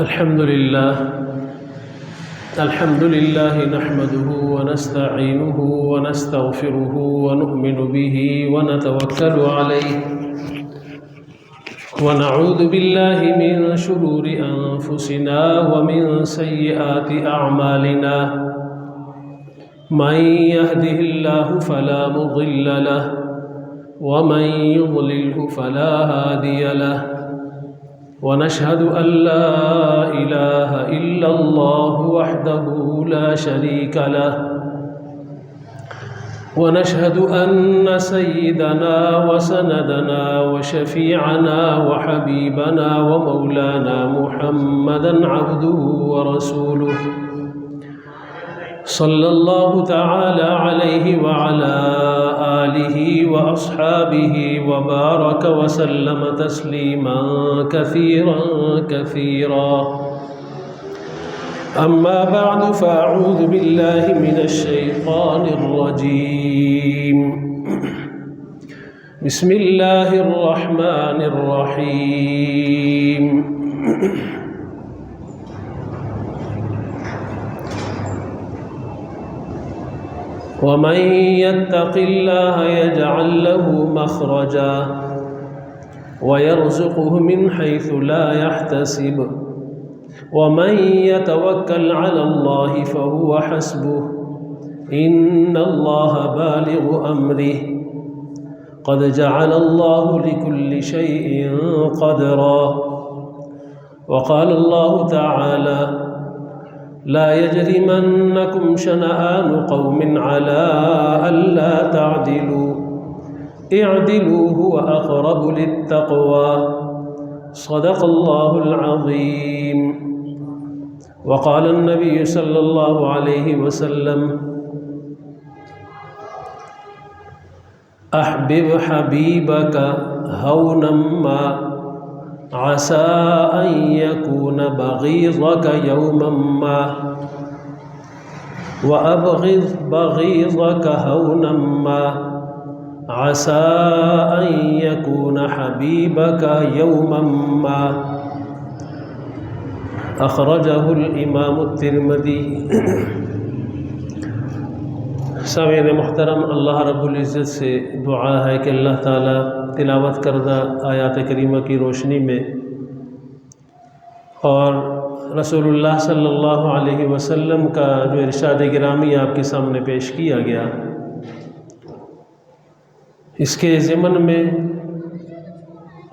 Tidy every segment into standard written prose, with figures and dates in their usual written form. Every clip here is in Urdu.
الحمد لله نحمده ونستعينه ونستغفره ونؤمن به ونتوكل عليه ونعوذ بالله من شرور أنفسنا ومن سيئات أعمالنا من يهده الله فلا مضل له ومن يضلله فلا هادي له ونشهد أن لا إله إلا الله وحده لا شريك له ونشهد أن سيدنا وسندنا وشفيعنا وحبيبنا ومولانا محمدا عبده ورسوله صلى الله تعالى عليه وعلى آله وأصحابه وبارك وسلم تسليما كثيرا كثيرا أما بعد فأعوذ بالله من الشيطان الرجيم بسم الله الرحمن الرحيم ومن يتق الله يجعل له مخرجا ويرزقه من حيث لا يحتسب ومن يتوكل على الله فهو حسبه إن الله بالغ أمره قد جعل الله لكل شيء قدرا وقال الله تعالى لا يجرمنكم شنآن قوم على ألا تعدلوا اعدلوا هو أقرب للتقوى صدق الله العظيم وقال النبي صلى الله عليه وسلم أحبب حبيبك هونا ما عسى أن يكون بغيضك يوما ما وأبغض بغيضك هونا ما عسى أن يكون حبيبك يوما ما أخرجه الإمام الترمذي۔ سامعین محترم، اللہ رب العزت سے دعا ہے کہ اللہ تعالیٰ تلاوت کردہ آیات کریمہ کی روشنی میں اور رسول اللہ صلی اللہ علیہ وسلم کا جو ارشاد گرامی آپ کے سامنے پیش کیا گیا، اس کے ضمن میں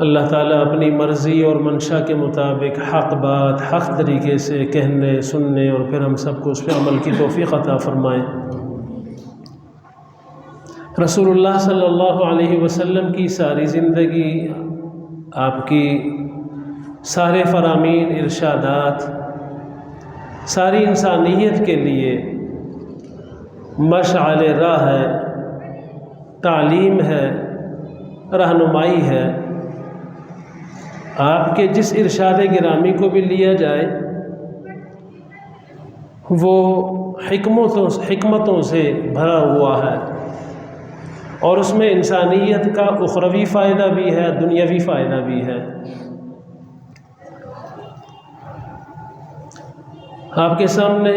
اللہ تعالیٰ اپنی مرضی اور منشا کے مطابق حق بات حق طریقے سے کہنے سننے اور پھر ہم سب کو اس پہ عمل کی توفیق عطا فرمائیں۔ رسول اللہ صلی اللہ علیہ وسلم کی ساری زندگی، آپ کی سارے فرامین ارشادات ساری انسانیت کے لیے مشعل راہ ہے، تعلیم ہے، رہنمائی ہے۔ آپ کے جس ارشاد گرامی کو بھی لیا جائے وہ حکمتوں سے بھرا ہوا ہے، اور اس میں انسانیت کا اخروی فائدہ بھی ہے، دنیاوی فائدہ بھی ہے۔ آپ کے سامنے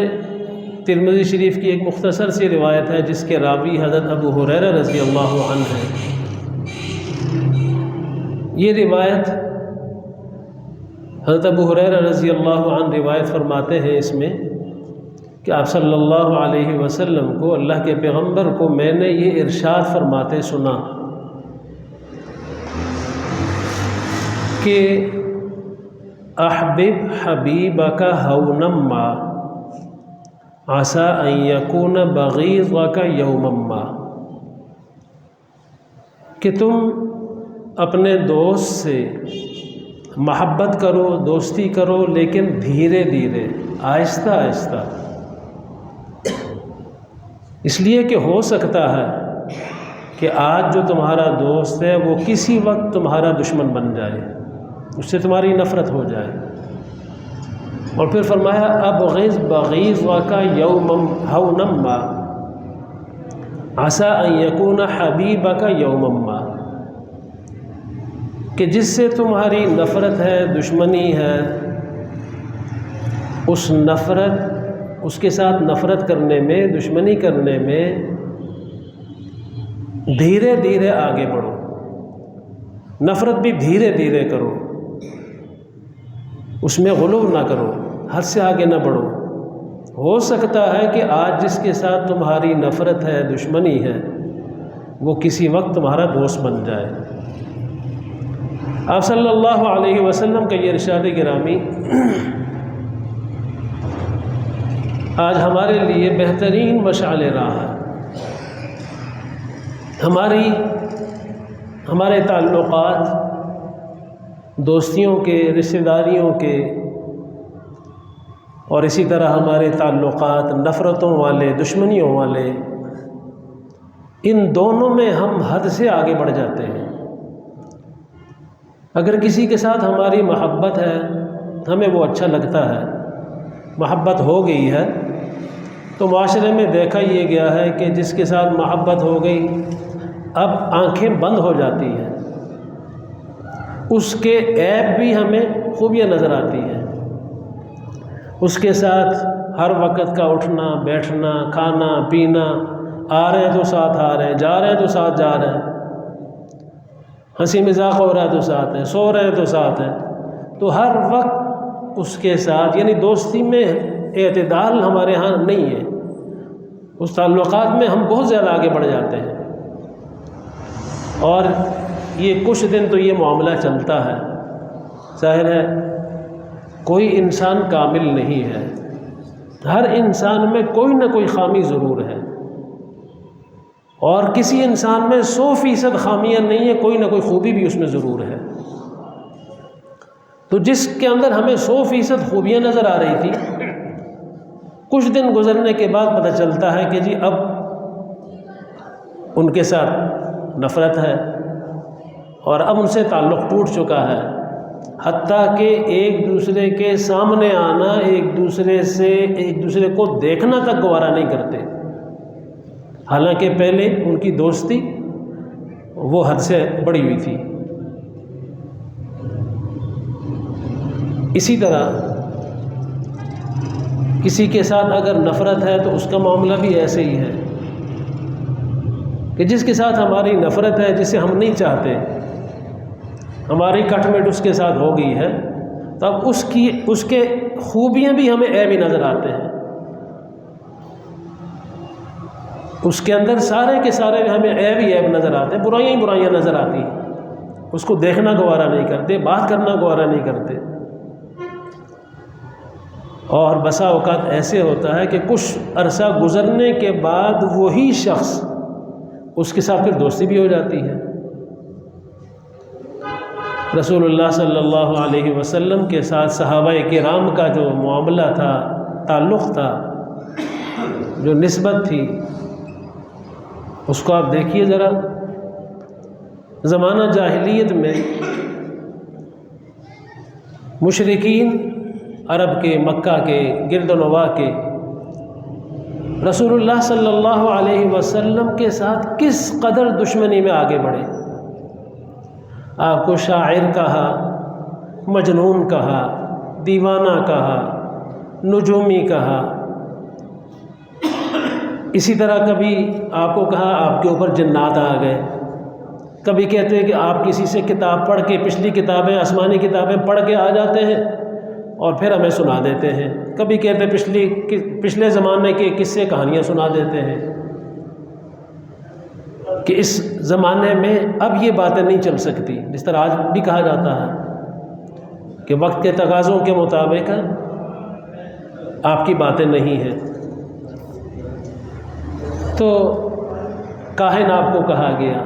ترمذی شریف کی ایک مختصر سی روایت ہے جس کے راوی حضرت ابو ہریرہ رضی اللہ عنہ ہے۔ یہ روایت حضرت ابو ہریرہ رضی اللہ عنہ روایت فرماتے ہیں اس میں کہ آپ صلی اللہ علیہ وسلم کو، اللہ کے پیغمبر کو، میں نے یہ ارشاد فرماتے سنا کہ احبب حبیبک ہونا ما عسى ان يكون بغيضك يوما ما، کہ تم اپنے دوست سے محبت کرو، دوستی کرو، لیکن دھیرے دھیرے، آہستہ آہستہ، اس لیے کہ ہو سکتا ہے کہ آج جو تمہارا دوست ہے وہ کسی وقت تمہارا دشمن بن جائے، اس سے تمہاری نفرت ہو جائے۔ اور پھر فرمایا ابغض بغیضک یوما ہونا ما عسى ان يكون حبیبک یوما ما، کہ جس سے تمہاری نفرت ہے، دشمنی ہے، اس کے ساتھ نفرت کرنے میں، دشمنی کرنے میں دھیرے دھیرے آگے بڑھو، نفرت بھی دھیرے دھیرے کرو، اس میں غلو نہ کرو، حد سے آگے نہ بڑھو۔ ہو سکتا ہے کہ آج جس کے ساتھ تمہاری نفرت ہے، دشمنی ہے، وہ کسی وقت تمہارا دوست بن جائے۔ آپ صلی اللہ علیہ وسلم کا یہ ارشاد گرامی آج ہمارے لیے بہترین مشعل راہ ہے۔ ہمارے تعلقات، دوستیوں کے، رشتہ داریوں کے، اور اسی طرح ہمارے تعلقات نفرتوں والے، دشمنیوں والے، ان دونوں میں ہم حد سے آگے بڑھ جاتے ہیں۔ اگر کسی کے ساتھ ہماری محبت ہے، ہمیں وہ اچھا لگتا ہے، محبت ہو گئی ہے، تو معاشرے میں دیکھا یہ گیا ہے کہ جس کے ساتھ محبت ہو گئی اب آنکھیں بند ہو جاتی ہیں، اس کے عیب بھی ہمیں خوبیاں نظر آتی ہیں، اس کے ساتھ ہر وقت کا اٹھنا بیٹھنا، کھانا پینا، آ رہے ہیں تو ساتھ آ رہے ہیں، جا رہے ہیں تو ساتھ جا رہے ہیں، ہنسی مذاق ہو رہا ہے تو ساتھ ہیں، سو رہے ہیں تو ساتھ ہیں، تو ہر وقت اس کے ساتھ، یعنی دوستی میں اعتدال ہمارے ہاں نہیں ہے، اس تعلقات میں ہم بہت زیادہ آگے بڑھ جاتے ہیں، اور یہ کچھ دن تو یہ معاملہ چلتا ہے۔ ظاہر ہے کوئی انسان کامل نہیں ہے، ہر انسان میں کوئی نہ کوئی خامی ضرور ہے، اور کسی انسان میں 100% خامیاں نہیں ہیں، کوئی نہ کوئی خوبی بھی اس میں ضرور ہے۔ تو جس کے اندر ہمیں 100% خوبیاں نظر آ رہی تھی، کچھ دن گزرنے کے بعد پتہ چلتا ہے کہ جی اب ان کے ساتھ نفرت ہے، اور اب ان سے تعلق ٹوٹ چکا ہے، حتیٰ کہ ایک دوسرے کے سامنے آنا، ایک دوسرے کو دیکھنا تک گوارا نہیں کرتے، حالانکہ پہلے ان کی دوستی وہ حد سے بڑی ہوئی تھی۔ اسی طرح کسی کے ساتھ اگر نفرت ہے تو اس کا معاملہ بھی ایسے ہی ہے کہ جس کے ساتھ ہماری نفرت ہے، جسے ہم نہیں چاہتے، ہماری کٹ مٹ اس کے ساتھ ہو گئی ہے، تب اس کے خوبیاں بھی ہمیں عیب ہی نظر آتے ہیں، اس کے اندر سارے کے سارے ہمیں عیب ہی عیب نظر آتے ہیں، برائیاں ہی برائیاں نظر آتی ہیں، اس کو دیکھنا گوارا نہیں کرتے، بات کرنا گوارا نہیں کرتے۔ اور بسا اوقات ایسے ہوتا ہے کہ کچھ عرصہ گزرنے کے بعد وہی شخص اس کے ساتھ پھر دوستی بھی ہو جاتی ہے۔ رسول اللہ صلی اللہ علیہ وسلم کے ساتھ صحابہ کرام کا جو معاملہ تھا، تعلق تھا، جو نسبت تھی، اس کو آپ دیکھیے ذرا۔ زمانہ جاہلیت میں مشرکین عرب کے، مکہ کے، گرد و نواح کے رسول اللہ صلی اللہ علیہ وسلم کے ساتھ کس قدر دشمنی میں آگے بڑھے۔ آپ کو شاعر کہا، مجنون کہا، دیوانہ کہا، نجومی کہا، اسی طرح کبھی آپ کو کہا آپ کے اوپر جنات آ گئے، کبھی کہتے ہیں کہ آپ کسی سے کتاب پڑھ کے، پچھلی کتابیں، آسمانی کتابیں پڑھ کے آ جاتے ہیں اور پھر ہمیں سنا دیتے ہیں، کبھی کہتے ہیں پچھلے زمانے کے قصے کہانیاں سنا دیتے ہیں، کہ اس زمانے میں اب یہ باتیں نہیں چل سکتی، جس طرح آج بھی کہا جاتا ہے کہ وقت کے تقاضوں کے مطابق آپ کی باتیں نہیں ہیں۔ تو کاہن آپ کو کہا گیا،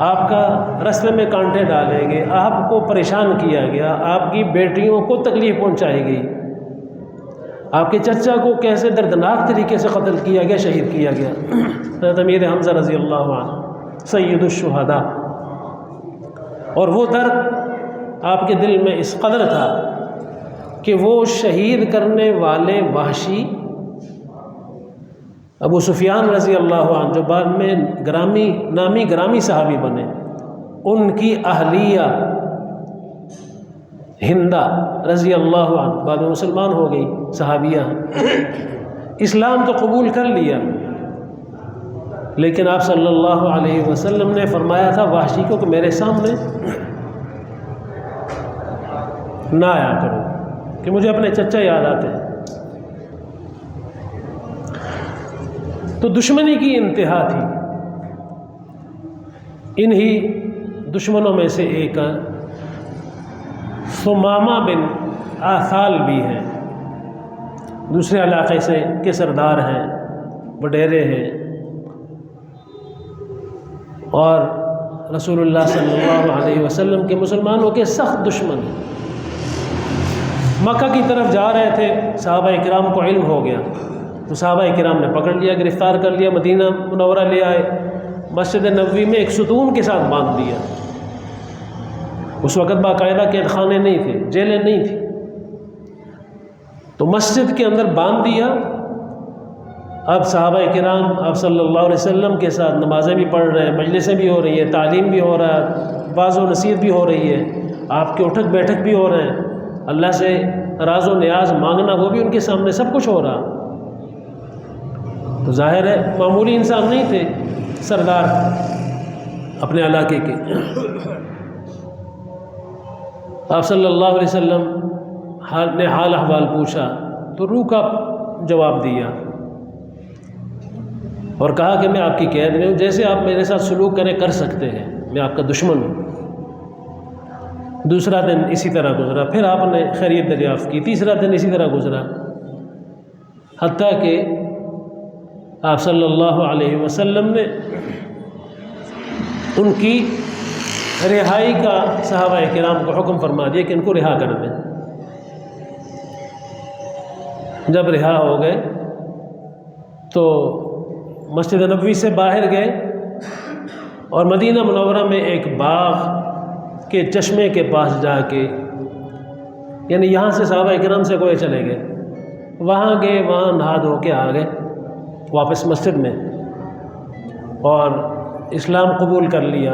آپ کا رستے میں کانٹے ڈالے گئے، آپ کو پریشان کیا گیا، آپ کی بیٹیوں کو تکلیف پہنچائی گئی، آپ کے چچا کو کیسے دردناک طریقے سے قتل کیا گیا، شہید کیا گیا، حضرت امیر حمزہ رضی اللہ عنہ سید الشہداء، اور وہ درد آپ کے دل میں اس قدر تھا کہ وہ شہید کرنے والے وحشی ابو سفیان رضی اللہ عنہ، جو بعد میں نامی گرامی صحابی بنے، ان کی اہلیہ ہندا رضی اللہ عنہ، بعد میں مسلمان ہو گئی، صحابیہ، اسلام تو قبول کر لیا، لیکن آپ صلی اللہ علیہ وسلم نے فرمایا تھا وحشی کو کہ میرے سامنے نہ آیا کرو کہ مجھے اپنے چچا یاد آتے ہیں۔ تو دشمنی کی انتہا تھی۔ انہی دشمنوں میں سے ایک ثمامہ بن آثال بھی ہیں، دوسرے علاقے سے کے سردار ہیں، وڈیرے ہیں، اور رسول اللہ صلی اللہ علیہ وسلم کے مسلمانوں کے سخت دشمن ہیں۔ مکہ کی طرف جا رہے تھے، صحابہ کرام کو علم ہو گیا تو صحابہ کرام نے پکڑ لیا، گرفتار کر لیا، مدینہ منورہ لے آئے، مسجد نبوی میں ایک ستون کے ساتھ باندھ دیا۔ اس وقت باقاعدہ قید خانے نہیں تھے، جیلیں نہیں تھیں، تو مسجد کے اندر باندھ دیا۔ اب صحابہ کرام آپ صلی اللہ علیہ وسلم کے ساتھ نمازیں بھی پڑھ رہے ہیں، مجلسیں بھی ہو رہی ہیں، تعلیم بھی ہو رہا ہے، واعظ و نصیحت بھی ہو رہی ہے، آپ کے اٹھک بیٹھک بھی ہو رہے ہیں، اللہ سے راز و نیاز مانگنا وہ بھی ان کے سامنے، سب کچھ ہو رہا۔ تو ظاہر ہے معمولی انسان نہیں تھے، سردار اپنے علاقے کے۔ آپ صلی اللہ علیہ وسلم نے حال احوال پوچھا تو روح کا جواب دیا اور کہا کہ میں آپ کی قید میں ہوں، جیسے آپ میرے ساتھ سلوک کریں کر سکتے ہیں، میں آپ کا دشمن ہوں۔ دوسرا دن اسی طرح گزرا، پھر آپ نے خیریت دریافت کی، تیسرا دن اسی طرح گزرا، حتیٰ کہ آپ صلی اللہ علیہ وسلم نے ان کی رہائی کا صحابہ کرام کو حکم فرما دیا کہ ان کو رہا کر دیں۔ جب رہا ہو گئے تو مسجد نبوی سے باہر گئے اور مدینہ منورہ میں ایک باغ کے چشمے کے پاس جا کے، یعنی یہاں سے صحابہ کرام سے کوئی چلے گئے، وہاں گئے، وہاں نہا دھو کے آ گئے واپس مسجد میں، اور اسلام قبول کر لیا،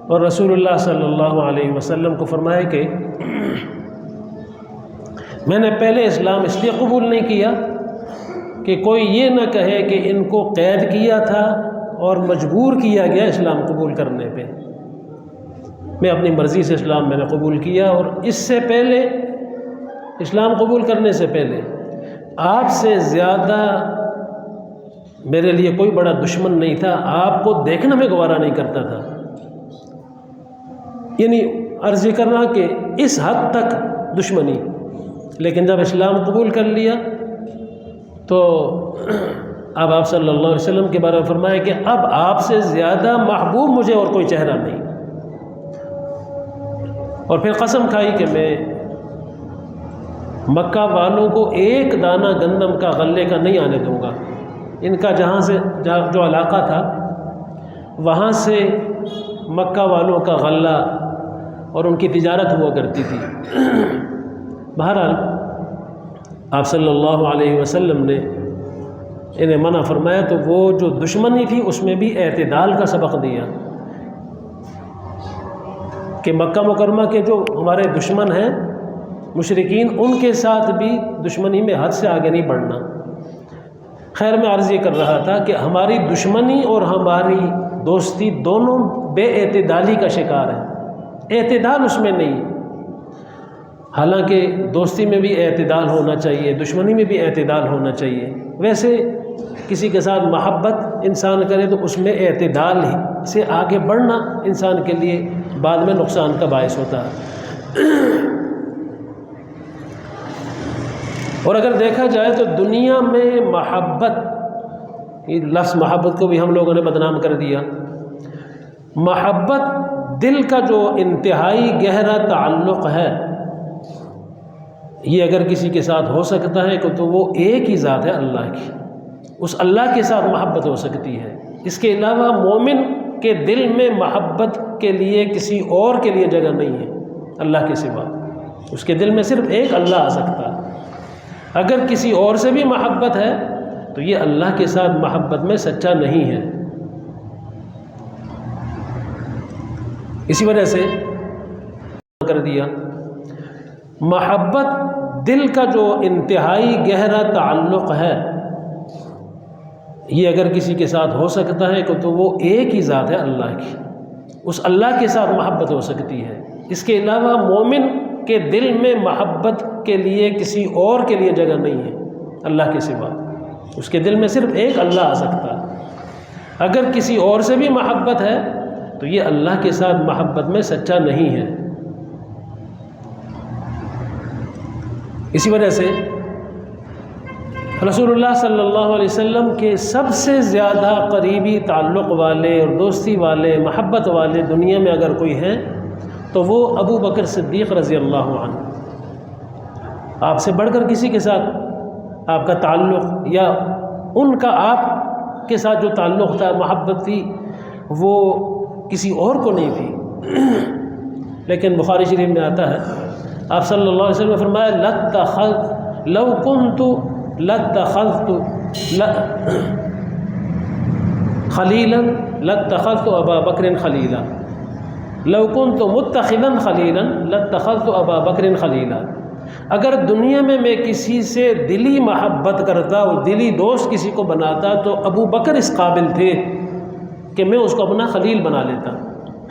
اور رسول اللہ صلی اللہ علیہ وسلم کو فرمایا کہ میں نے پہلے اسلام اس لیے قبول نہیں کیا کہ کوئی یہ نہ کہے کہ ان کو قید کیا تھا اور مجبور کیا گیا اسلام قبول کرنے پہ۔ میں اپنی مرضی سے اسلام میں نے قبول کیا، اور اس سے پہلے اسلام قبول کرنے سے پہلے آپ سے زیادہ میرے لیے کوئی بڑا دشمن نہیں تھا، آپ کو دیکھنا میں گوارا نہیں کرتا تھا۔ یعنی عرض کرنا کہ اس حد تک دشمنی، لیکن جب اسلام قبول کر لیا تو اب آپ صلی اللہ علیہ وسلم کے بارے میں فرمایا کہ اب آپ سے زیادہ محبوب مجھے اور کوئی چہرہ نہیں، اور پھر قسم کھائی کہ میں مکہ والوں کو ایک دانہ گندم کا غلے کا نہیں آنے دوں گا۔ ان کا جہاں سے جو علاقہ تھا وہاں سے مکہ والوں کا غلہ اور ان کی تجارت ہوا کرتی تھی۔ بہرحال آپ صلی اللہ علیہ وسلم نے انہیں منع فرمایا، تو وہ جو دشمنی تھی اس میں بھی اعتدال کا سبق دیا کہ مکہ مکرمہ کے جو ہمارے دشمن ہیں مشرکین، ان کے ساتھ بھی دشمنی میں حد سے آگے نہیں بڑھنا۔ خیر میں عرض یہ کر رہا تھا کہ ہماری دشمنی اور ہماری دوستی دونوں بے اعتدالی کا شکار ہے، اعتدال اس میں نہیں۔ حالانکہ دوستی میں بھی اعتدال ہونا چاہیے، دشمنی میں بھی اعتدال ہونا چاہیے۔ ویسے کسی کے ساتھ محبت انسان کرے تو اس میں اعتدال ہی سے آگے بڑھنا انسان کے لیے بعد میں نقصان کا باعث ہوتا ہے۔ اور اگر دیکھا جائے تو دنیا میں محبت، یہ لفظ محبت کو بھی ہم لوگوں نے بدنام کر دیا۔ محبت دل کا جو انتہائی گہرا تعلق ہے، یہ اگر کسی کے ساتھ ہو سکتا ہے تو وہ ایک ہی ذات ہے، اللہ کی، اس اللہ کے ساتھ محبت ہو سکتی ہے۔ اس کے علاوہ مومن کے دل میں محبت کے لیے کسی اور کے لیے جگہ نہیں ہے اللہ کے سوا، اس کے دل میں صرف ایک اللہ آ سکتا ہے۔ اگر کسی اور سے بھی محبت ہے تو یہ اللہ کے ساتھ محبت میں سچا نہیں ہے۔ اسی وجہ سے کر دیا محبت دل کا جو انتہائی گہرا تعلق ہے، یہ اگر کسی کے ساتھ ہو سکتا ہے تو وہ ایک ہی ذات ہے، اللہ کی، اس اللہ کے ساتھ محبت ہو سکتی ہے۔ اس کے علاوہ مومن کے دل میں محبت کے لیے کسی اور کے لیے جگہ نہیں ہے اللہ کے سوا، اس کے دل میں صرف ایک اللہ آ سکتا ہے۔ اگر کسی اور سے بھی محبت ہے تو یہ اللہ کے ساتھ محبت میں سچا نہیں ہے۔ اسی وجہ سے رسول اللہ صلی اللہ علیہ وسلم کے سب سے زیادہ قریبی تعلق والے اور دوستی والے، محبت والے دنیا میں اگر کوئی ہیں تو وہ ابو بکر صدیق رضی اللہ عنہ۔ آپ سے بڑھ کر کسی کے ساتھ آپ کا تعلق یا ان کا آپ کے ساتھ جو تعلق تھا، محبت تھی، وہ کسی اور کو نہیں تھی۔ لیکن بخاری شریف میں آتا ہے، آپ صلی اللہ علیہ وسلم نے فرمایا لو کنت لاتخذت خلیلا لاتخذت ابا بکر خلیلا، لو کنت متخذا خلیلا لاتخذت ابا بکر خلیلا۔ اگر دنیا میں کسی سے دلی محبت کرتا اور دلی دوست کسی کو بناتا تو ابو بکر اس قابل تھے کہ میں اس کو اپنا خلیل بنا لیتا۔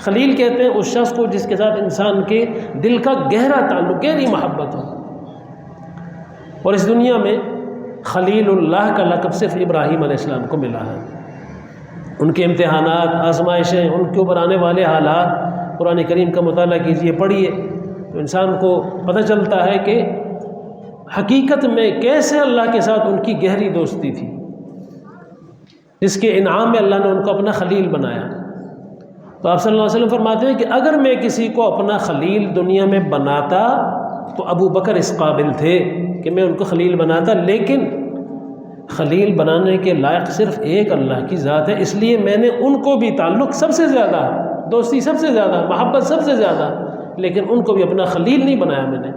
خلیل کہتے ہیں اس شخص کو جس کے ساتھ انسان کے دل کا گہرا تعلق، گہری محبت ہو۔ اور اس دنیا میں خلیل اللہ کا لقب صرف ابراہیم علیہ السلام کو ملا ہے۔ ان کے امتحانات، آزمائشیں، ان کے اوپر آنے والے حالات، قرآن کریم کا مطالعہ کیجئے، پڑھیے تو انسان کو پتہ چلتا ہے کہ حقیقت میں کیسے اللہ کے ساتھ ان کی گہری دوستی تھی، جس کے انعام میں اللہ نے ان کو اپنا خلیل بنایا۔ تو آپ صلی اللہ علیہ وسلم فرماتے ہیں کہ اگر میں کسی کو اپنا خلیل دنیا میں بناتا تو ابو بکر اس قابل تھے کہ میں ان کو خلیل بناتا، لیکن خلیل بنانے کے لائق صرف ایک اللہ کی ذات ہے، اس لیے میں نے ان کو بھی تعلق سب سے زیادہ، دوستی سب سے زیادہ، محبت سب سے زیادہ، لیکن ان کو بھی اپنا خلیل نہیں بنایا میں نے۔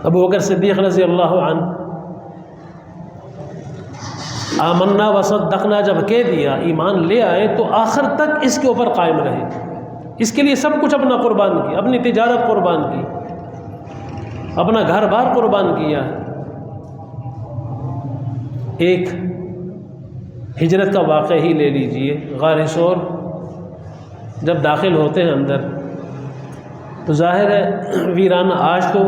ابو بکر صدیق رضی اللہ عنہ آمنا وصدقنا جب کہہ دیا، ایمان لے آئے، تو آخر تک اس کے اوپر قائم رہے، اس کے لیے سب کچھ اپنا قربان کیا، اپنی تجارت قربان کی، اپنا گھر بار قربان کیا۔ ایک ہجرت کا واقعہ ہی لے لیجئے، غار ثور جب داخل ہوتے ہیں اندر تو ظاہر ہے ویرانہ، آج تو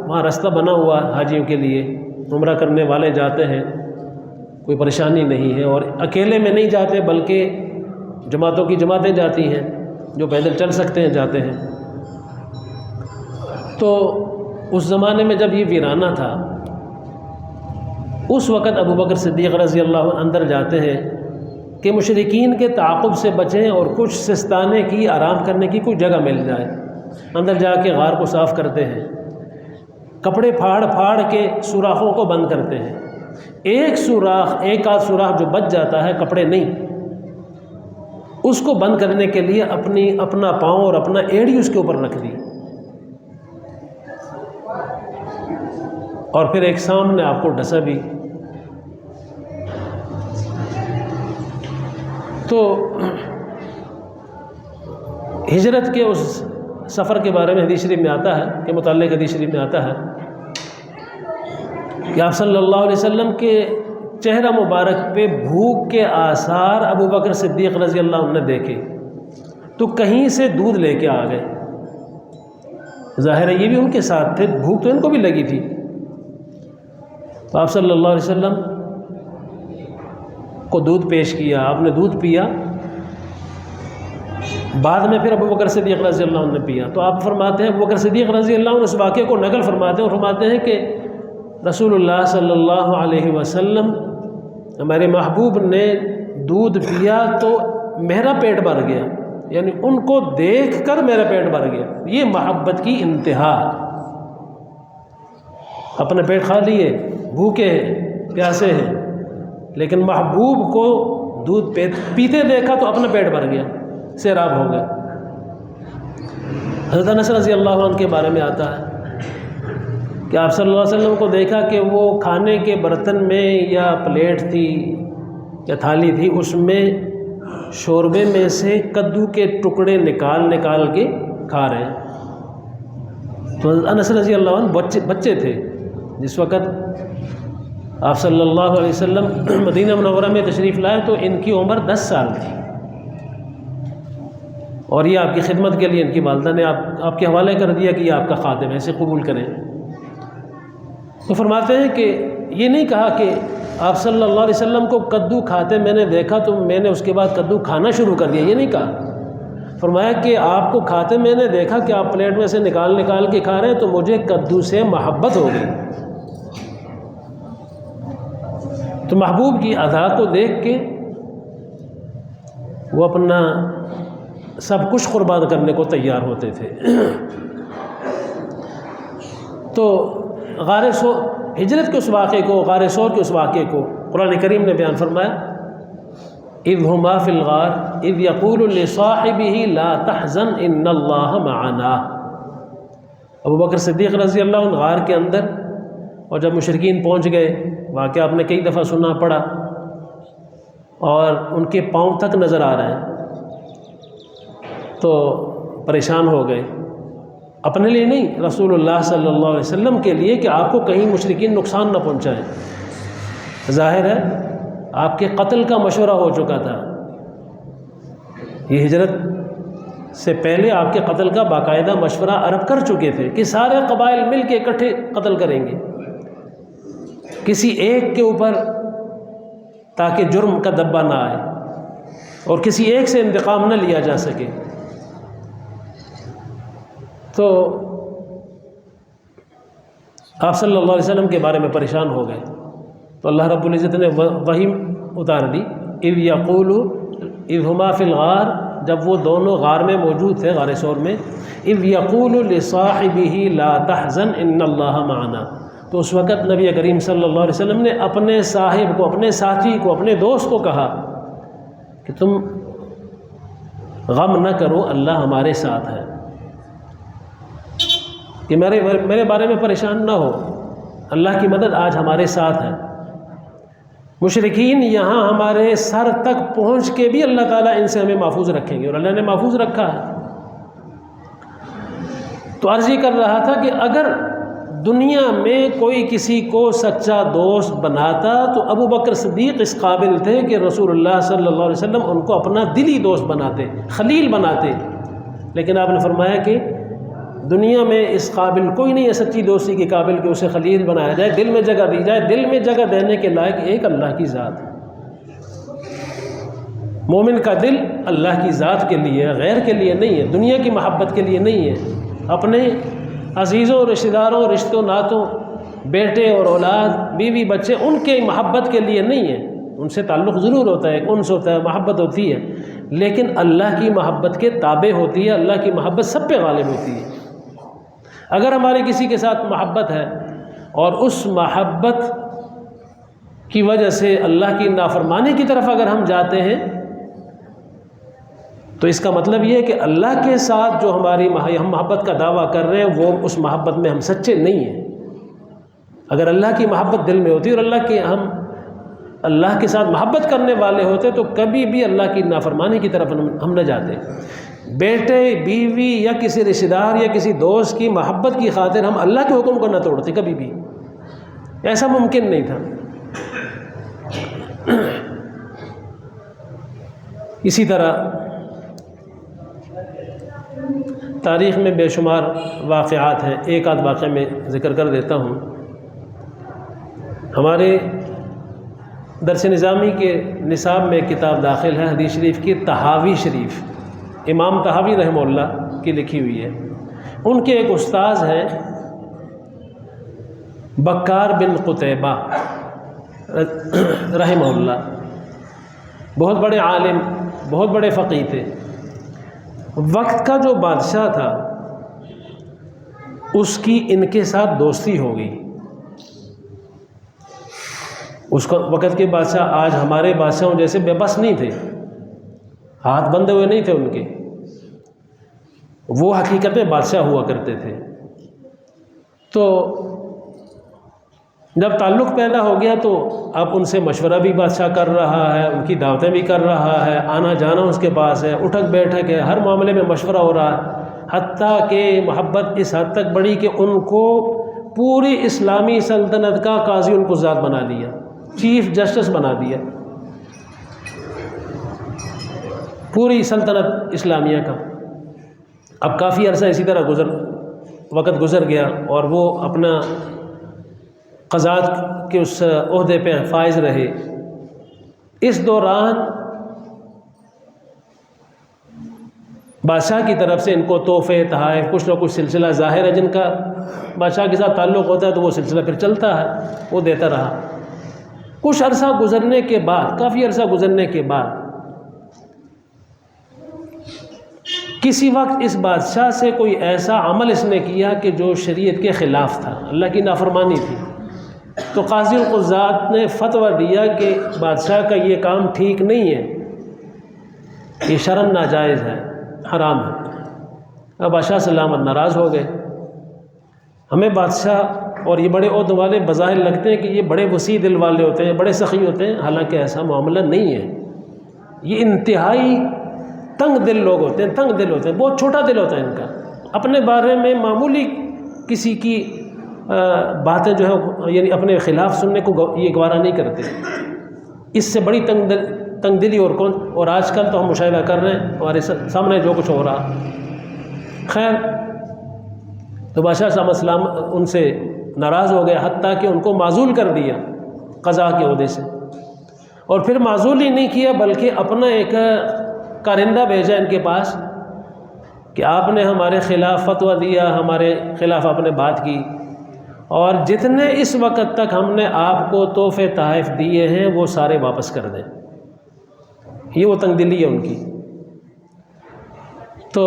وہاں راستہ بنا ہوا حاجیوں کے لیے، عمرہ کرنے والے جاتے ہیں، کوئی پریشانی نہیں ہے، اور اکیلے میں نہیں جاتے بلکہ جماعتوں کی جماعتیں جاتی ہیں، جو پیدل چل سکتے ہیں جاتے ہیں۔ تو اس زمانے میں جب یہ ویرانہ تھا، اس وقت ابو بکر صدیق رضی اللہ عنہ اندر جاتے ہیں کہ مشرکین کے تعاقب سے بچیں اور کچھ سستانے کی، آرام کرنے کی کوئی جگہ مل جائے۔ اندر جا کے غار کو صاف کرتے ہیں، کپڑے پھاڑ پھاڑ کے سوراخوں کو بند کرتے ہیں۔ ایک سوراخ، ایک آدھ سوراخ جو بچ جاتا ہے، کپڑے نہیں، اس کو بند کرنے کے لیے اپنا پاؤں اور اپنا ایڑی اس کے اوپر رکھ دی، اور پھر ایک سامنے آپ کو ڈسا بھی۔ تو ہجرت کے اس سفر کے بارے میں حدیث شریف میں آتا ہے کہ متعلق حدیث شریف میں آتا ہے کہ آپ صلی اللہ علیہ وسلم کے چہرہ مبارک پہ بھوک کے آثار ابو بکر صدیق رضی اللہ عنہ نے دیکھے تو کہیں سے دودھ لے کے آ گئے۔ ظاہر ہے یہ بھی ان کے ساتھ تھے، بھوک تو ان کو بھی لگی تھی۔ تو آپ صلی اللہ علیہ وسلم کو دودھ پیش کیا، آپ نے دودھ پیا، بعد میں پھر ابو بکر صدیق رضی اللہ عنہ نے پیا۔ تو آپ فرماتے ہیں، ابو بکر صدیق رضی اللہ عنہ اس واقعے کو نقل فرماتے ہیں اور فرماتے ہیں کہ رسول اللہ صلی اللہ علیہ وسلم، ہمارے محبوب نے دودھ پیا تو میرا پیٹ بھر گیا، یعنی ان کو دیکھ کر میرا پیٹ بھر گیا۔ یہ محبت کی انتہا، اپنا پیٹ کھا لیے، بھوکے ہیں، پیاسے ہیں، لیکن محبوب کو دودھ پیتے دیکھا تو اپنا پیٹ بھر گیا، سیراب ہو گئے۔ حضرت انس رضی اللہ عنہ کے بارے میں آتا ہے کہ آپ صلی اللہ علیہ وسلم کو دیکھا کہ وہ کھانے کے برتن میں یا پلیٹ تھی یا تھالی تھی، اس میں شوربے میں سے کدو کے ٹکڑے نکال کے کھا رہے ہیں۔ تو انس رضی اللہ عنہ بچے تھے جس وقت آپ صلی اللہ علیہ وسلم مدینہ منورہ میں تشریف لائے، تو ان کی عمر 10 سال تھی، اور یہ آپ کی خدمت کے لیے ان کی والدہ نے آپ کے حوالے کر دیا کہ یہ آپ کا خادم ہے، اسے قبول کریں۔ تو فرماتے ہیں کہ یہ نہیں کہا کہ آپ صلی اللہ علیہ وسلم کو کدو کھاتے میں نے دیکھا تو میں نے اس کے بعد کدو کھانا شروع کر دیا، یہ نہیں کہا۔ فرمایا کہ آپ کو کھاتے میں نے دیکھا کہ آپ پلیٹ میں سے نکال کے کھا رہے ہیں، تو مجھے کدو سے محبت ہو گئی۔ تو محبوب کی ادا کو دیکھ کے وہ اپنا سب کچھ قربان کرنے کو تیار ہوتے تھے۔ تو ہجرت کے اس واقعے کو، غار ثور کے اس واقعے کو قرآن کریم نے بیان فرمایا، اذ ہما فی الغار اذ یقول لصاحبہ لا تحزن ان اللہ معنا۔ ابو بکر صدیق رضی اللہ عنہ غار کے اندر، اور جب مشرکین پہنچ گئے، واقعہ آپ نے کئی دفعہ سنا پڑا، اور ان کے پاؤں تک نظر آ رہے ہیں، تو پریشان ہو گئے، اپنے لیے نہیں، رسول اللہ صلی اللہ علیہ وسلم کے لیے، کہ آپ کو کہیں مشرکین نقصان نہ پہنچائیں۔ ظاہر ہے آپ کے قتل کا مشورہ ہو چکا تھا، یہ ہجرت سے پہلے آپ کے قتل کا باقاعدہ مشورہ عرب کر چکے تھے کہ سارے قبائل مل کے اکٹھے قتل کریں گے کسی ایک کے اوپر، تاکہ جرم کا دبا نہ آئے اور کسی ایک سے انتقام نہ لیا جا سکے۔ تو آپ صلی اللہ علیہ وسلم کے بارے میں پریشان ہو گئے، تو اللہ رب العزت نے وحی اتار دی، اذ یقول اذ ہما فی الغار، جب وہ دونوں غار میں موجود تھے، غار ثور میں، اذ یقول لصاحبہ لا تحزن ان اللہ معنا، تو اس وقت نبی کریم صلی اللہ علیہ وسلم نے اپنے صاحب کو، اپنے ساتھی کو، اپنے دوست کو کہا کہ تم غم نہ کرو، اللہ ہمارے ساتھ ہے، کہ میرے بارے میں پریشان نہ ہو، اللہ کی مدد آج ہمارے ساتھ ہے۔ مشرکین یہاں ہمارے سر تک پہنچ کے بھی اللہ تعالیٰ ان سے ہمیں محفوظ رکھیں گے، اور اللہ نے محفوظ رکھا ہے۔ تو عرض یہ کر رہا تھا کہ اگر دنیا میں کوئی کسی کو سچا دوست بناتا تو ابو بکر صدیق اس قابل تھے کہ رسول اللہ صلی اللہ علیہ وسلم ان کو اپنا دلی دوست بناتے، خلیل بناتے، لیکن آپ نے فرمایا کہ دنیا میں اس قابل کوئی نہیں ہے، سچی دوستی کے قابل کہ اسے خلیل بنایا جائے، دل میں جگہ دی جائے۔ دل میں جگہ دینے کے لائق ایک اللہ کی ذات ہے۔ مومن کا دل اللہ کی ذات کے لیے، غیر کے لیے نہیں ہے، دنیا کی محبت کے لیے نہیں ہے، اپنے عزیزوں، رشتہ داروں، رشتوں ناتوں، بیٹے اور اولاد، بیوی بچے، ان کے محبت کے لیے نہیں ہے، ان سے تعلق ضرور ہوتا ہے، ایک انس ہوتا ہے، محبت ہوتی ہے، لیکن اللہ کی محبت کے تابع ہوتی ہے، اللہ کی محبت سب پہ غالب ہوتی ہے۔ اگر ہماری کسی کے ساتھ محبت ہے اور اس محبت کی وجہ سے اللہ کی نافرمانی کی طرف اگر ہم جاتے ہیں، تو اس کا مطلب یہ ہے کہ اللہ کے ساتھ جو ہم محبت کا دعویٰ کر رہے ہیں، وہ اس محبت میں ہم سچے نہیں ہیں۔ اگر اللہ کی محبت دل میں ہوتی اور ہم اللہ کے ساتھ محبت کرنے والے ہوتے، تو کبھی بھی اللہ کی نافرمانی کی طرف ہم نہ جاتے۔ بیٹے، بیوی یا کسی رشتہ دار یا کسی دوست کی محبت کی خاطر ہم اللہ کے حکم کو نہ توڑتے، کبھی بھی ایسا ممکن نہیں تھا۔ اسی طرح تاریخ میں بے شمار واقعات ہیں، ایک آدھ واقعہ میں ذکر کر دیتا ہوں۔ ہمارے درس نظامی کے نصاب میں کتاب داخل ہے حدیث شریف کی، طحاوی شریف، امام طحاوی رحمہ اللہ کی لکھی ہوئی ہے۔ ان کے ایک استاذ ہیں بکار بن قتیبہ رحمہ اللہ، بہت بڑے عالم، بہت بڑے فقیہ تھے۔ وقت کا جو بادشاہ تھا اس کی ان کے ساتھ دوستی ہو گئی۔ اس کا وقت کے بادشاہ آج ہمارے بادشاہوں جیسے بے بس نہیں تھے، ہاتھ بندھے ہوئے نہیں تھے ان کے، وہ حقیقت میں بادشاہ ہوا کرتے تھے۔ تو جب تعلق پیدا ہو گیا تو اب ان سے مشورہ بھی بادشاہ کر رہا ہے، ان کی دعوتیں بھی کر رہا ہے، آنا جانا اس کے پاس ہے، اٹھک بیٹھک ہے، ہر معاملے میں مشورہ ہو رہا ہے۔ حتیٰ کہ محبت اس حد تک بڑھی کہ ان کو پوری اسلامی سلطنت کا قاضی القضات بنا دیا، چیف جسٹس بنا دیا، پوری سلطنت اسلامیہ کا۔ اب کافی عرصہ اسی طرح وقت گزر گیا اور وہ اپنا قضات کے اس عہدے پہ فائز رہے۔ اس دوران بادشاہ کی طرف سے ان کو تحفے تحائف کچھ نہ کچھ سلسلہ ظاہر ہے، جن کا بادشاہ کے ساتھ تعلق ہوتا ہے تو وہ سلسلہ پھر چلتا ہے، وہ دیتا رہا۔ کچھ عرصہ گزرنے کے بعد، کافی عرصہ گزرنے کے بعد، کسی وقت اس بادشاہ سے کوئی ایسا عمل اس نے کیا کہ جو شریعت کے خلاف تھا، اللہ کی نافرمانی تھی، تو قاضی القضات نے فتویٰ دیا کہ بادشاہ کا یہ کام ٹھیک نہیں ہے، یہ شرعاً ناجائز ہے، حرام ہے۔ اب بادشاہ سلامت ناراض ہو گئے۔ ہمیں بادشاہ اور یہ بڑے عہدے والے بظاہر لگتے ہیں کہ یہ بڑے وسیع دل والے ہوتے ہیں، بڑے سخی ہوتے ہیں، حالانکہ ایسا معاملہ نہیں ہے۔ یہ انتہائی تنگ دل لوگ ہوتے ہیں، تنگ دل ہوتے ہیں، بہت چھوٹا دل ہوتا ہے ان کا، اپنے بارے میں معمولی کسی کی باتیں جو ہے یعنی اپنے خلاف سننے کو یہ گوارا نہیں کرتے۔ اس سے بڑی تنگ دلی اور کون، اور آج کل تو ہم مشاہدہ کر رہے ہیں ہمارے سامنے جو کچھ ہو رہا۔ خیر، تو بادشاہ صاحب اسلام ان سے ناراض ہو گئے، حتیٰ کہ ان کو معزول کر دیا قضاء کے عہدے سے، اور پھر معزول ہی نہیں کیا بلکہ اپنا ایک کارندہ بھیجا ان کے پاس کہ آپ نے ہمارے خلاف فتویٰ دیا، ہمارے خلاف آپ نے بات کی، اور جتنے اس وقت تک ہم نے آپ کو تحفے تحائف دیے ہیں وہ سارے واپس کر دیں۔ یہ وہ تنگ دلی ہے ان کی۔ تو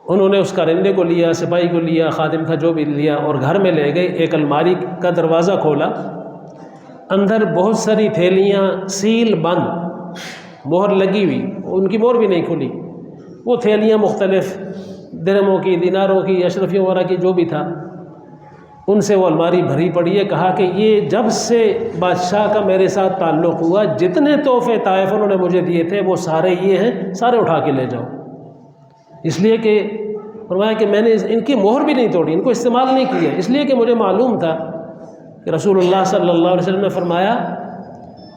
انہوں نے اس کارندے کو لیا، سپاہی کو لیا، خادم تھا جو بھی لیا، اور گھر میں لے گئے۔ ایک الماری کا دروازہ کھولا، اندر بہت ساری تھیلیاں سیل بند، مہر لگی ہوئی، ان کی مہر بھی نہیں کھلی، وہ تھیلیاں مختلف درہموں کی، دیناروں کی، اشرفیوں وغیرہ کی جو بھی تھا، ان سے وہ الماری بھری پڑی ہے۔ کہا کہ یہ جب سے بادشاہ کا میرے ساتھ تعلق ہوا، جتنے تحفے تحائف انہوں نے مجھے دیے تھے وہ سارے یہ ہیں، سارے اٹھا کے لے جاؤ۔ اس لیے کہ فرمایا کہ میں نے ان کی مہر بھی نہیں توڑی، ان کو استعمال نہیں کیا، اس لیے کہ مجھے معلوم تھا کہ رسول اللہ صلی اللہ علیہ وسلم نے فرمایا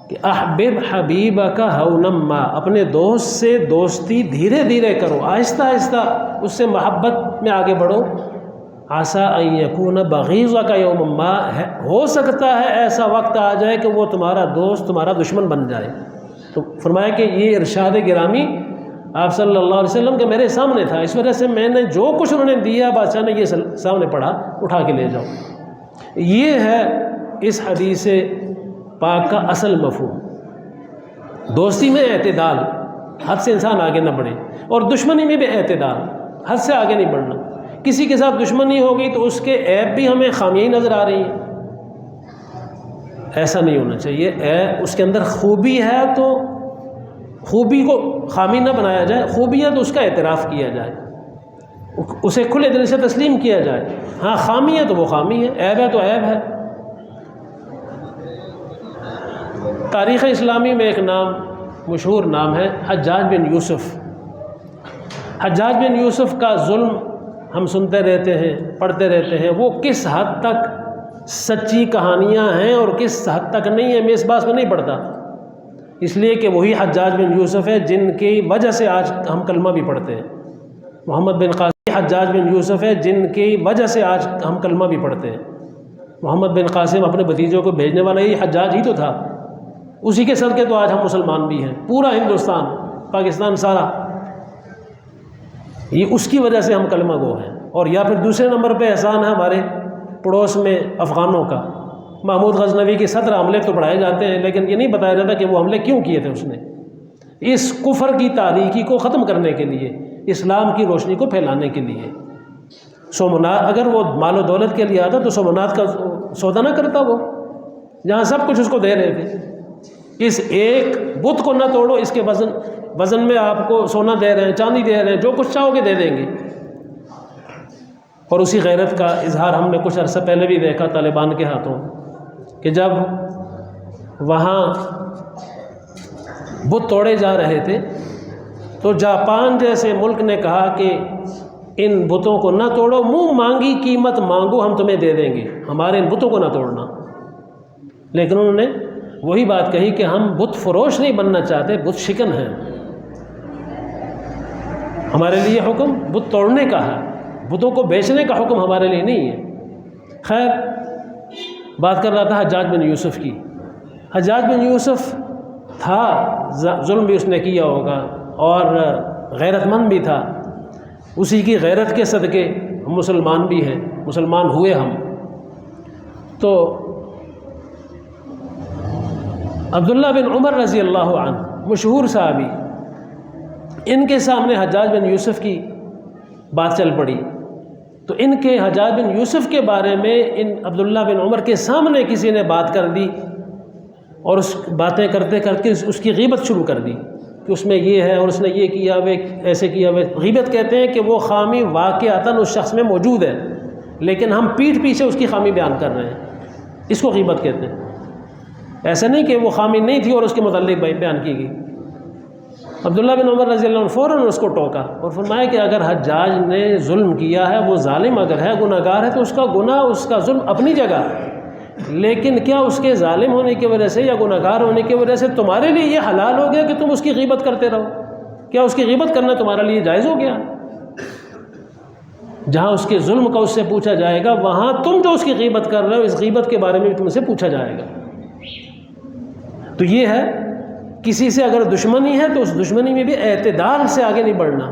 کہ احبب حبیبک ہونم ما، اپنے دوست سے دوستی دھیرے دھیرے کرو، آہستہ آہستہ اس سے محبت میں آگے بڑھو۔ عسیٰ ان یکون بغیضک یوم ما، ہو سکتا ہے ایسا وقت آ جائے کہ وہ تمہارا دوست تمہارا دشمن بن جائے۔ تو فرمایا کہ یہ ارشاد گرامی آپ صلی اللہ علیہ وسلم کے میرے سامنے تھا، اس وجہ سے میں نے جو کچھ انہوں نے دیا بادشاہ نے یہ سامنے پڑھا، اٹھا کے لے جاؤ۔ یہ ہے اس حدیث پاک کا اصل مفہوم۔ دوستی میں اعتدال، حد سے انسان آگے نہ بڑھے، اور دشمنی میں بھی اعتدال، حد سے آگے نہیں بڑھنا۔ کسی کے ساتھ دشمنی ہوگی تو اس کے عیب بھی ہمیں خامیاں ہی نظر آ رہی ہیں، ایسا نہیں ہونا چاہیے۔ اس کے اندر خوبی ہے تو خوبی کو خامی نہ بنایا جائے، خوبی ہے تو اس کا اعتراف کیا جائے، اسے کھلے دل سے تسلیم کیا جائے۔ ہاں خامی ہے تو وہ خامی ہے، عیب ہے تو عیب ہے۔ تاریخ اسلامی میں ایک نام، مشہور نام ہے حجاج بن یوسف۔ حجاج بن یوسف کا ظلم ہم سنتے رہتے ہیں، پڑھتے رہتے ہیں، وہ کس حد تک سچی کہانیاں ہیں اور کس حد تک نہیں ہے، میں اس بات میں نہیں پڑھتا، اس لیے کہ وہی حجاج بن یوسف ہے جن کی وجہ سے آج ہم کلمہ بھی پڑھتے ہیں۔ محمد بن قاسم حجاج بن یوسف ہے جن کی وجہ سے آج ہم کلمہ بھی پڑھتے ہیں۔ محمد بن قاسم اپنے بھتیجوں کو بھیجنے والا ہی حجاج ہی تو تھا، اسی کے صدقے تو آج ہم مسلمان بھی ہیں، پورا ہندوستان، پاکستان سارا، یہ اس کی وجہ سے ہم کلمہ گو ہیں۔ اور یا پھر دوسرے نمبر پہ احسان ہے ہمارے پڑوس میں افغانوں کا۔ محمود غزنوی کے 17 حملے تو پڑھائے جاتے ہیں، لیکن یہ نہیں بتایا جاتا کہ وہ حملے کیوں کیے تھے اس نے، اس کفر کی تاریکی کو ختم کرنے کے لیے، اسلام کی روشنی کو پھیلانے کے لیے۔ سومنات اگر وہ مال و دولت کے لیے آتا تو سومنات کا سودا نہ کرتا، وہ جہاں سب کچھ اس کو دے رہے تھے۔ اس ایک بت کو نہ توڑو، اس کے وزن میں آپ کو سونا دے رہے ہیں، چاندی دے رہے ہیں، جو کچھ چاہو گے دے دیں گے۔ اور اسی غیرت کا اظہار ہم نے کچھ عرصہ پہلے بھی دیکھا طالبان کے ہاتھوں، کہ جب وہاں بت توڑے جا رہے تھے تو جاپان جیسے ملک نے کہا کہ ان بتوں کو نہ توڑو، منہ مانگی قیمت مانگو ہم تمہیں دے دیں گے، ہمارے ان بتوں کو نہ توڑنا۔ لیکن انہوں نے وہی بات کہی کہ ہم بت فروش نہیں بننا چاہتے، بت شکن ہیں، ہمارے لیے حکم بت توڑنے کا ہے، بتوں کو بیچنے کا حکم ہمارے لیے نہیں ہے۔ خیر، بات کر رہا تھا حجاج بن یوسف کی۔ حجاج بن یوسف تھا، ظلم بھی اس نے کیا ہوگا اور غیرت مند بھی تھا، اسی کی غیرت کے صدقے ہم مسلمان بھی ہیں، مسلمان ہوئے ہم۔ تو عبداللہ بن عمر رضی اللہ عنہ مشہور صحابی، ان کے سامنے حجاج بن یوسف کی بات چل پڑی، تو ان کے حجاج بن یوسف کے بارے میں ان عبداللہ بن عمر کے سامنے کسی نے بات کر دی، اور اس باتیں کرتے کرتے اس کی غیبت شروع کر دی کہ اس میں یہ ہے اور اس نے یہ کیا، وہ ایسے کیا۔ وہ غیبت کہتے ہیں کہ وہ خامی واقعتاً اس شخص میں موجود ہے، لیکن ہم پیٹھ پیچھے اس کی خامی بیان کر رہے ہیں، اس کو غیبت کہتے ہیں۔ ایسا نہیں کہ وہ خامی نہیں تھی اور اس کے متعلق بیان کی گئی۔ عبداللہ بن عمر رضی اللہ عنہ فوراً اس کو ٹوکا اور فرمایا کہ اگر حجاج نے ظلم کیا ہے، وہ ظالم اگر ہے، گناہ گار ہے، تو اس کا گناہ، اس کا ظلم اپنی جگہ، لیکن کیا اس کے ظالم ہونے کی وجہ سے یا گناہ گار ہونے کی وجہ سے تمہارے لیے یہ حلال ہو گیا کہ تم اس کی غیبت کرتے رہو؟ کیا اس کی غیبت کرنا تمہارے لیے جائز ہو گیا؟ جہاں اس کے ظلم کا اس سے پوچھا جائے گا، وہاں تم جو اس کی غیبت کر رہے ہو، اس غیبت کے بارے میں بھی تم سے پوچھا جائے گا۔ تو یہ ہے، کسی سے اگر دشمنی ہے تو اس دشمنی میں بھی اعتدال سے آگے نہیں بڑھنا،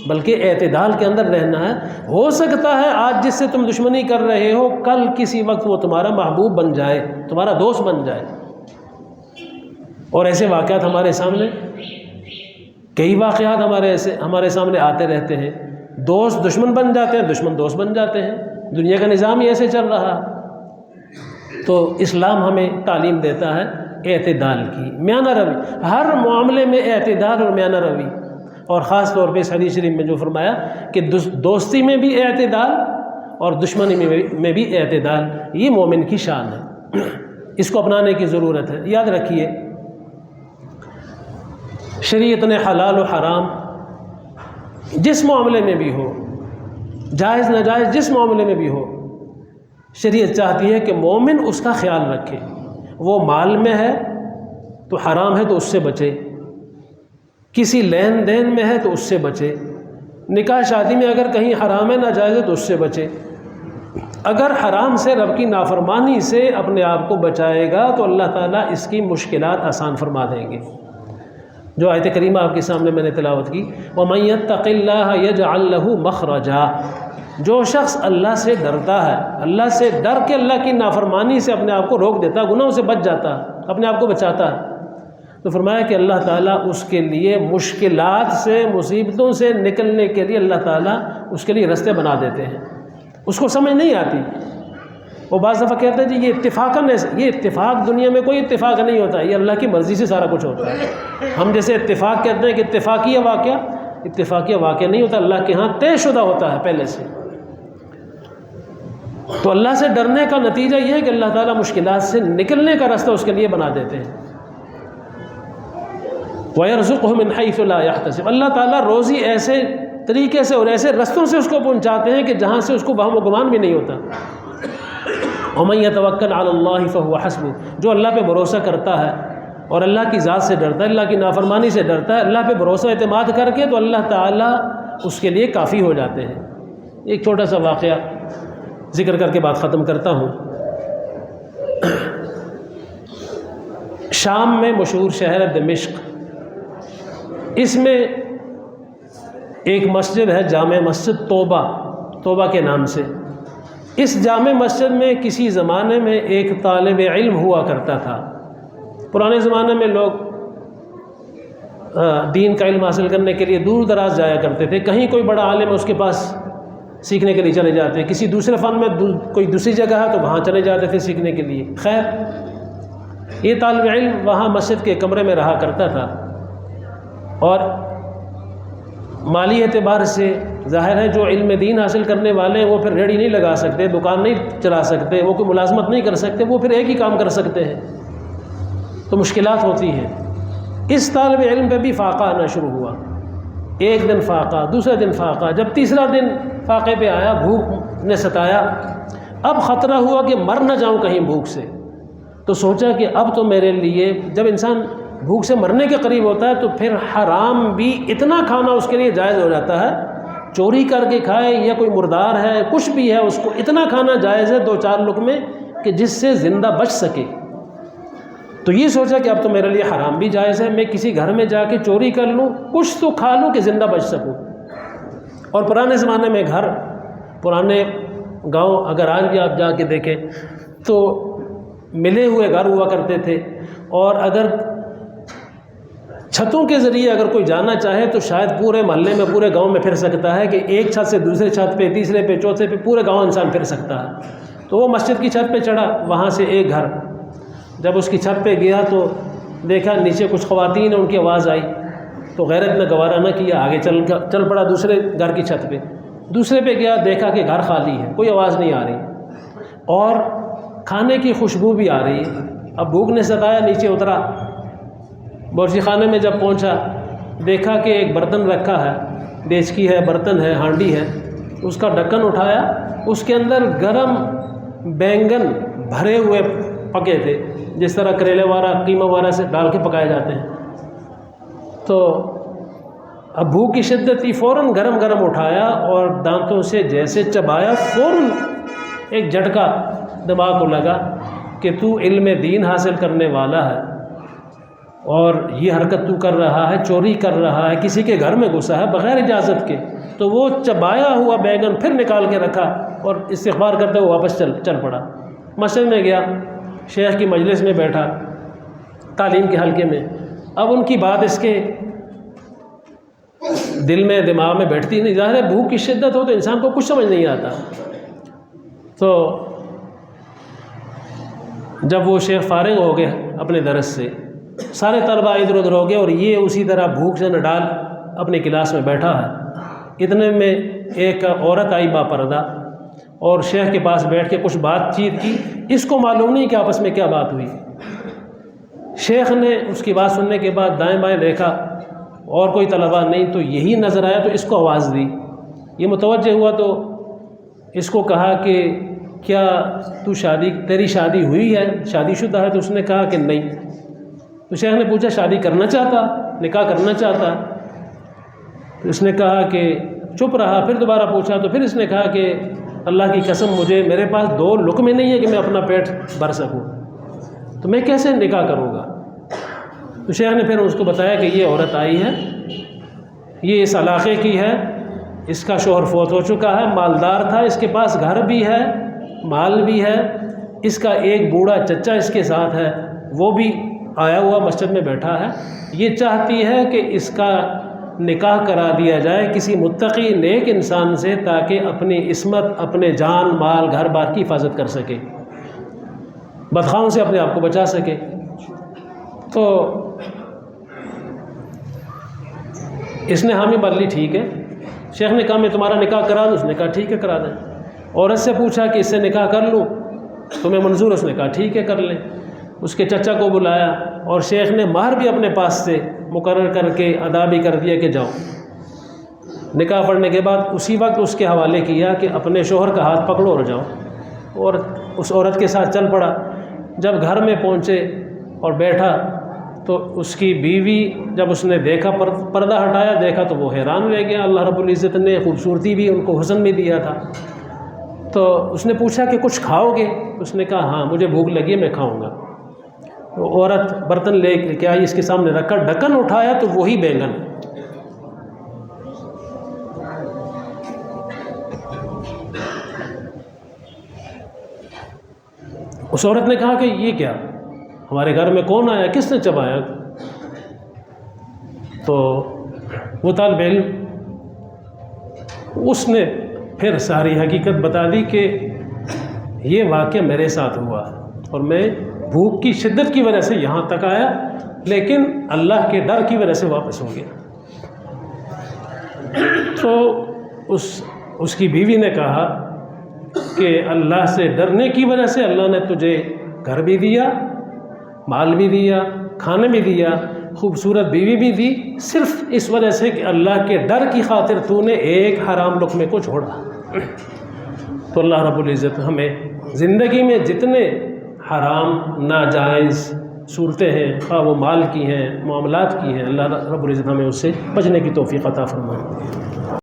بلکہ اعتدال کے اندر رہنا ہے۔ ہو سکتا ہے آج جس سے تم دشمنی کر رہے ہو، کل کسی وقت وہ تمہارا محبوب بن جائے، تمہارا دوست بن جائے۔ اور ایسے واقعات ہمارے سامنے، کئی واقعات ہمارے سامنے آتے رہتے ہیں۔ دوست دشمن بن جاتے ہیں، دشمن دوست بن جاتے ہیں، دنیا کا نظام ہی ایسے چل رہا۔ تو اسلام ہمیں تعلیم دیتا ہے اعتدال کی، میانہ روی، ہر معاملے میں اعتدال اور میانہ روی، اور خاص طور پہ اس حدیث شریف میں جو فرمایا کہ دوستی میں بھی اعتدال اور دشمنی میں بھی اعتدال، یہ مومن کی شان ہے، اس کو اپنانے کی ضرورت ہے۔ یاد رکھیے، شریعت نے حلال و حرام جس معاملے میں بھی ہو، جائز ناجائز جس معاملے میں بھی ہو، شریعت چاہتی ہے کہ مومن اس کا خیال رکھے۔ وہ مال میں ہے تو حرام ہے تو اس سے بچے، کسی لین دین میں ہے تو اس سے بچے، نکاح شادی میں اگر کہیں حرام ہے ناجائز ہے تو اس سے بچے۔ اگر حرام سے، رب کی نافرمانی سے اپنے آپ کو بچائے گا تو اللہ تعالیٰ اس کی مشکلات آسان فرما دیں گے۔ جو آیت کریمہ آپ کے سامنے میں نے تلاوت کی، وَمَن يَتَّقِ اللَّهَ يَجْعَل لَّهُ مَخْرَجًا، جو شخص اللہ سے ڈرتا ہے، اللہ سے ڈر کے اللہ کی نافرمانی سے اپنے آپ کو روک دیتا ہے، گناہوں سے بچ جاتا ہے، اپنے آپ کو بچاتا ہے، تو فرمایا کہ اللہ تعالیٰ اس کے لیے مشکلات سے، مصیبتوں سے نکلنے کے لیے اللہ تعالیٰ اس کے لیے راستے بنا دیتے ہیں۔ اس کو سمجھ نہیں آتی، وہ بعض دفعہ کہتے ہیں جی یہ اتفاقاً، یہ اتفاق دنیا میں کوئی اتفاق نہیں ہوتا، یہ اللہ کی مرضی سے سارا کچھ ہوتا ہے۔ ہم جیسے اتفاق کہتے ہیں کہ اتفاقیہ واقعہ، اتفاقیہ واقعہ نہیں ہوتا، اللہ کے ہاں طے شدہ ہوتا ہے پہلے سے۔ تو اللہ سے ڈرنے کا نتیجہ یہ ہے کہ اللہ تعالیٰ مشکلات سے نکلنے کا راستہ اس کے لیے بنا دیتے ہیں۔ وَيَرْزُقْهُ مِنْ حَيْثُ لَا يَحْتَسِبُ، اللہ تعالیٰ روزی ایسے طریقے سے اور ایسے رستوں سے اس کو پہنچاتے ہیں کہ جہاں سے اس کو وہم و گمان بھی نہیں ہوتا۔ وَمَن يَتَوَكَّلْ عَلَى اللَّهِ فَهُوَ حَسْبُهُ، جو اللہ پہ بھروسہ کرتا ہے اور اللہ کی ذات سے ڈرتا ہے، اللہ کی نافرمانی سے ڈرتا ہے، اللہ پہ بھروسہ اعتماد کر کے، تو اللہ تعالیٰ اس کے لیے کافی ہو جاتے ہیں۔ ایک چھوٹا سا واقعہ ذکر کر کے بات ختم کرتا ہوں۔ شام میں مشہور شہر ہے دمشق، اس میں ایک مسجد ہے، جامع مسجد توبہ کے نام سے۔ اس جامع مسجد میں کسی زمانے میں ایک طالب علم ہوا کرتا تھا۔ پرانے زمانے میں لوگ دین کا علم حاصل کرنے کے لیے دور دراز جایا کرتے تھے، کہیں کوئی بڑا عالم ہے اس کے پاس سیکھنے کے لیے چلے جاتے، کسی دوسرے فن میں کوئی دوسری جگہ ہے تو وہاں چلے جاتے تھے سیکھنے کے لیے۔ خیر، یہ طالب علم وہاں مسجد کے کمرے میں رہا کرتا تھا، اور مالی اعتبار سے ظاہر ہے جو علم دین حاصل کرنے والے ہیں وہ پھر ریڑھی نہیں لگا سکتے، دکان نہیں چلا سکتے، وہ کوئی ملازمت نہیں کر سکتے، وہ پھر ایک ہی کام کر سکتے ہیں، تو مشکلات ہوتی ہیں۔ اس طالب علم پہ بھی فاقہ آنا شروع ہوا، ایک دن فاقہ، دوسرے دن فاقہ، جب تیسرا دن فاقے پہ آیا، بھوک نے ستایا، اب خطرہ ہوا کہ مر نہ جاؤں کہیں بھوک سے، تو سوچا کہ اب تو میرے لیے، جب انسان بھوک سے مرنے کے قریب ہوتا ہے تو پھر حرام بھی اتنا کھانا اس کے لیے جائز ہو جاتا ہے، چوری کر کے کھائے یا کوئی مردار ہے کچھ بھی ہے، اس کو اتنا کھانا جائز ہے 2-4 لقمے کہ جس سے زندہ بچ سکے۔ تو یہ سوچا کہ اب تو میرے لیے حرام بھی جائز ہے، میں کسی گھر میں جا کے چوری کر لوں، کچھ تو کھا لوں کہ زندہ بچ سکوں۔ اور پرانے زمانے میں گھر، پرانے گاؤں اگر آج بھی آپ جا کے دیکھیں تو ملے ہوئے گھر ہوا کرتے تھے، اور اگر چھتوں کے ذریعے اگر کوئی جانا چاہے تو شاید پورے محلے میں، پورے گاؤں میں پھر سکتا ہے، کہ ایک چھت سے دوسرے چھت پہ، تیسرے پہ، چوتھے پہ، پورے گاؤں انسان پھر سکتا ہے۔ تو وہ مسجد کی چھت پہ چڑھا، وہاں سے ایک گھر، جب اس کی چھت پہ گیا تو دیکھا نیچے کچھ خواتین ہیں، ان کی آواز آئی تو غیرت نے گوارا نہ کیا، آگے چل پڑا دوسرے گھر کی چھت پہ، دوسرے پہ گیا، دیکھا کہ گھر خالی ہے، کوئی آواز نہیں آ رہی اور کھانے کی خوشبو بھی آ رہی ہے۔ اب بھوک نے ستایا، نیچے اترا، باورچی خانے میں جب پہنچا دیکھا کہ ایک برتن رکھا ہے، دیچکی ہے، برتن ہے، ہانڈی ہے، اس کا ڈھکن اٹھایا، اس کے اندر گرم بینگن بھرے ہوئے پکے تھے، جس طرح کریلے وغیرہ، قیمہ وغیرہ سے ڈال کے پکائے جاتے ہیں۔ تو اب بھوک کی شدت تھی، فوراً گرم گرم اٹھایا اور دانتوں سے جیسے چبایا، فوراً ایک جھٹکا دماغ کو لگا کہ تو علم دین حاصل کرنے والا ہے اور یہ حرکت تو کر رہا ہے، چوری کر رہا ہے، کسی کے گھر میں گھسا ہے بغیر اجازت کے۔ تو وہ چبایا ہوا بیگن پھر نکال کے رکھا اور استغفار کرتے ہوئے واپس چل پڑا۔ مسجد میں گیا، شیخ کی مجلس میں بیٹھا، تعلیم کے حلقے میں۔ اب ان کی بات اس کے دل میں، دماغ میں بیٹھتی نہیں، ظاہر ہے بھوک کی شدت ہو تو انسان کو کچھ سمجھ نہیں آتا۔ تو جب وہ شیخ فارغ ہو گئے اپنے درس سے، سارے طلباء ادھر ادھر ہو گئے اور یہ اسی طرح بھوک سے نڈال اپنی کلاس میں بیٹھا ہے۔ اتنے میں ایک عورت آئی با پردہ اور شیخ کے پاس بیٹھ کے کچھ بات چیت کی، اس کو معلوم نہیں کہ آپس میں کیا بات ہوئی۔ شیخ نے اس کی بات سننے کے بعد دائیں بائیں دیکھا اور کوئی طلباء نہیں، تو یہی نظر آیا تو اس کو آواز دی۔ یہ متوجہ ہوا تو اس کو کہا کہ کیا تیری شادی ہوئی ہے، شادی شدہ ہے؟ تو اس نے کہا کہ نہیں۔ تو شیخ نے پوچھا شادی کرنا چاہتا، نکاح کرنا چاہتا؟ تو اس نے کہا کہ چپ رہا، پھر دوبارہ پوچھا تو پھر اس نے کہا کہ اللہ کی قسم میرے پاس 2 لقمے نہیں ہے کہ میں اپنا پیٹ بھر سکوں، تو میں کیسے نکاح کروں گا؟ تو شیخ نے پھر اس کو بتایا کہ یہ عورت آئی ہے، یہ اس علاقے کی ہے، اس کا شوہر فوت ہو چکا ہے، مالدار تھا، اس کے پاس گھر بھی ہے، مال بھی ہے، اس کا ایک بوڑھا چچا اس کے ساتھ ہے، وہ بھی آیا ہوا مسجد میں بیٹھا ہے، یہ چاہتی ہے کہ اس کا نکاح کرا دیا جائے کسی متقی نیک انسان سے، تاکہ اپنی عصمت، اپنے جان مال گھر بار کی حفاظت کر سکے، بدخواہوں سے اپنے آپ کو بچا سکے۔ تو اس نے حامی بن لی، ٹھیک ہے۔ شیخ نے کہا میں تمہارا نکاح کرا دوں؟ اس نے کہا ٹھیک ہے کرا دیں۔ عورت سے پوچھا کہ اس سے نکاح کر لوں؟ تمہیں منظور؟ اس نے کہا ٹھیک ہے کر لیں۔ اس کے چچا کو بلایا اور شیخ نے مہر بھی اپنے پاس سے مقرر کر کے ادا بھی کر دیا کہ جاؤ۔ نکاح پڑھنے کے بعد اسی وقت اس کے حوالے کیا کہ اپنے شوہر کا ہاتھ پکڑو اور جاؤ، اور اس عورت کے ساتھ چل پڑا۔ جب گھر میں پہنچے اور بیٹھا تو اس کی بیوی جب اس نے دیکھا، پردہ ہٹایا، دیکھا تو وہ حیران رہ گیا۔ اللہ رب العزت نے خوبصورتی بھی، ان کو حسن بھی دیا تھا۔ تو اس نے پوچھا کہ کچھ کھاؤ گے؟ اس نے کہا ہاں مجھے بھوک لگی ہے، میں کھاؤں گا۔ تو عورت برتن لے کے آئی، اس کے سامنے رکھا، ڈھکن اٹھایا تو وہی بیگن۔ اس عورت نے کہا کہ یہ کیا، ہمارے گھر میں کون آیا، کس نے چبایا؟ تو وہ طالب علم اس نے پھر ساری حقیقت بتا دی کہ یہ واقعہ میرے ساتھ ہوا اور میں بھوک کی شدت کی وجہ سے یہاں تک آیا، لیکن اللہ کے ڈر کی وجہ سے واپس ہو گیا۔ تو اس کی بیوی نے کہا کہ اللہ سے ڈرنے کی وجہ سے اللہ نے تجھے گھر بھی دیا، مال بھی دیا، کھانا بھی دیا، خوبصورت بیوی بھی دی، صرف اس وجہ سے کہ اللہ کے ڈر کی خاطر تو نے ایک حرام لقمے کو چھوڑا۔ تو اللہ رب العزت ہمیں زندگی میں جتنے حرام ناجائز صورتیں ہیں، خواہ وہ مال کی ہیں، معاملات کی ہیں، اللہ رب العزت ہمیں اس سے بچنے کی توفیق عطا فرمائے۔